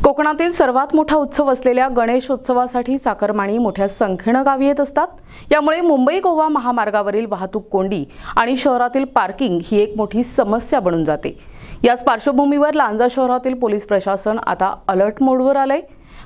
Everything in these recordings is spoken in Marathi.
कोकणातील सर्वात मोठा उत्सव असलेल्या गणेशोत्सवासाठी चाकरमानी मोठ्या संख्येने गावी येत असतात। यामुळे मुंबई गोवा महामार्गावरील वाहतूक कोंडी आणि शहरातील पार्किंग ही एक मोठी समस्या बनून जाते। याच पार्श्वभूमीवर लांजा शहरातील पोलीस प्रशासन आता अलर्ट मोडवर आलंय।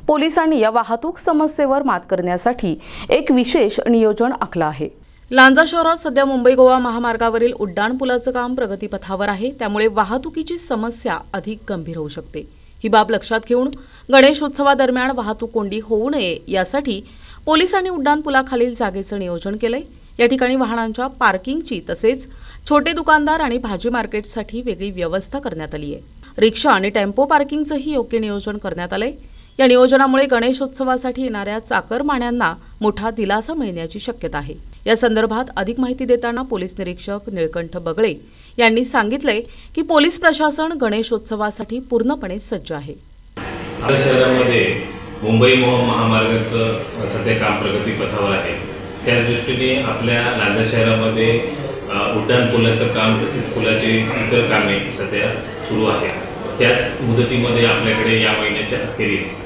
पोलिसांनी या वाहतूक समस्येवर मात करण्यासाठी एक विशेष नियोजन आखलं आहे। लांजा शहरात सध्या मुंबई गोवा महामार्गावरील उड्डाण पुलाचं काम प्रगतीपथावर आहे, त्यामुळे वाहतुकीची समस्या अधिक गंभीर होऊ शकते। ही बाब लक्षात घेऊन गणेशोत्सवादरम्यान वाहतूक कोंडी होऊ नये यासाठी पोलिसांनी उड्डाण पुलाखालील जागेचं नियोजन केलंय। या ठिकाणी वाहनांच्या पार्किंगची तसेच छोटे दुकानदार आणि भाजी मार्केटसाठी वेगळी व्यवस्था करण्यात आली आहे। रिक्षा आणि टेम्पो पार्किंगचंही योग्य नियोजन करण्यात आलंय। या नियोजनामुळे गणेशोत्सवासाठी येणाऱ्या चाकरमान्यांना मोठा दिलासा मिळण्याची शक्यता आहे। या संदर्भात अधिक माहिती देताना पोलीस निरीक्षक निळकंठ बगळे यांनी सांगितले की पोलीस प्रशासन गणेशोत्सवासाठी पूर्णपणे सज्ज आहे। शहरामध्ये मुंबई गोवा महामार्गाचं सध्या काम प्रगतीपथावर आहे। त्याच दृष्टीने आपल्या लांजा शहरामध्ये उड्डाण पुलाचं काम तसेच पुलाचे इतर कामे सध्या सुरू आहेत। त्याच मुदतीमध्ये आपल्याकडे या महिन्याच्या अखेरीस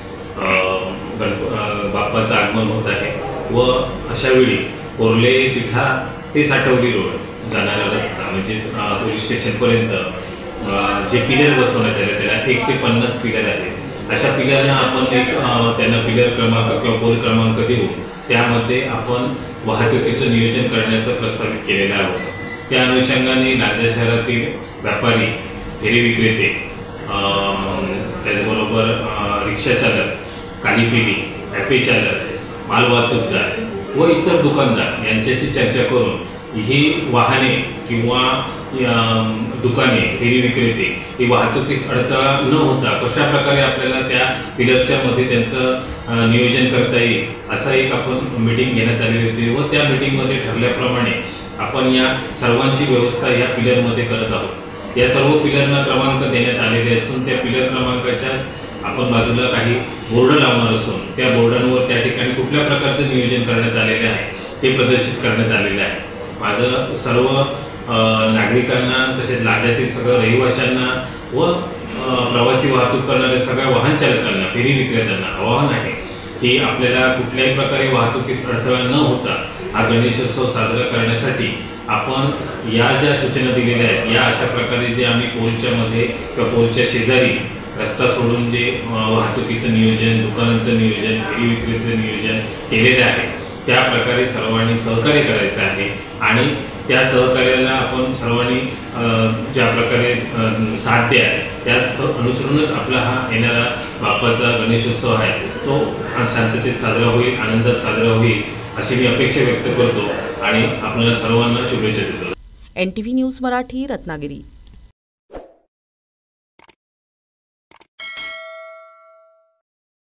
बाप्पाचं आगमन होत आहे व अशा वेळी कोर्ले तिठा ते साटवली रोड जाणारा रस्ता म्हणजे पोलीस स्टेशनपर्यंत जे पिलर बसवण्यात आले त्याला 1 ते 50 पिलर आहेत। अशा पिलरना आपण त्यांना पिलर क्रमांक किंवा पोल क्रमांक देऊ त्यामध्ये आपण वाहतुकीचं नियोजन करण्याचं प्रस्तावित केलेलं आहे। त्या अनुषंगाने लांजा शहरातील व्यापारी, फेरी विक्रेते, त्याचबरोबर रिक्षा चालक, कालीपिली, ॲपे चालक, माल वाहतूकदार व इतर दुकानदार यांच्याशी चर्चा करून ही वाहने किंवा दुकाने, फेरी विक्रेते ही वाहतुकीस अडथळा न होता कशा प्रकारे आपल्याला त्या पिलरच्या मध्ये त्यांचं नियोजन करता येईल असा एक आपण मीटिंग घेण्यात आलेली होती व त्या मीटिंगमध्ये ठरल्याप्रमाणे आपण या सर्वांची व्यवस्था या पिलरमध्ये करत आहोत। या सर्व पिलरना क्रमांक देण्यात आलेले असून त्या पिलर क्रमांकाच्याच आपण बाजूला काही बोर्ड लावणार असून त्या बोर्डांवर त्या ठिकाणी कुठल्या प्रकारचं नियोजन करण्यात आलेले आहे ते प्रदर्शित करण्यात आलेले आहे। माझं सर्व नागरिकांना तसेच लांजातील सगळ्या रहिवाशांना व प्रवासी वाहतूक करणाऱ्या सगळ्या वाहन चालकांना, फेरी विक्रेत्यांना आवाहन आहे की आपल्याला कुठल्याही प्रकारे वाहतुकीस अडथळा न होता हा गणेशोत्सव साजरा करण्यासाठी आपण या ज्या सूचना दिलेल्या आहेत या अशा प्रकारे जे आम्ही पोलच्या मध्ये किंवा पोलच्या शेजारी रस्ता सोडून जे वाहतुकीचं नियोजन, दुकानांचं नियोजन, फेरी विक्रेतेचं नियोजन केलेलं आहे त्या प्रकारे सर्वांनी सहकार्य करायचं आहे आणि त्या सहकार्याला आपण सर्वांनी ज्या प्रकारे साथ द्या त्या अनुसरूनच आपला हा येणारा बाप्पाचा गणेशोत्सव आहे तो शांततेत साजरा होईल, आनंदात साजरा होईल अशी मी अपेक्षा व्यक्त करतो आणि आपल्याला सर्वांना शुभेच्छा देतो। NTV news Marathi, Ratnagiri.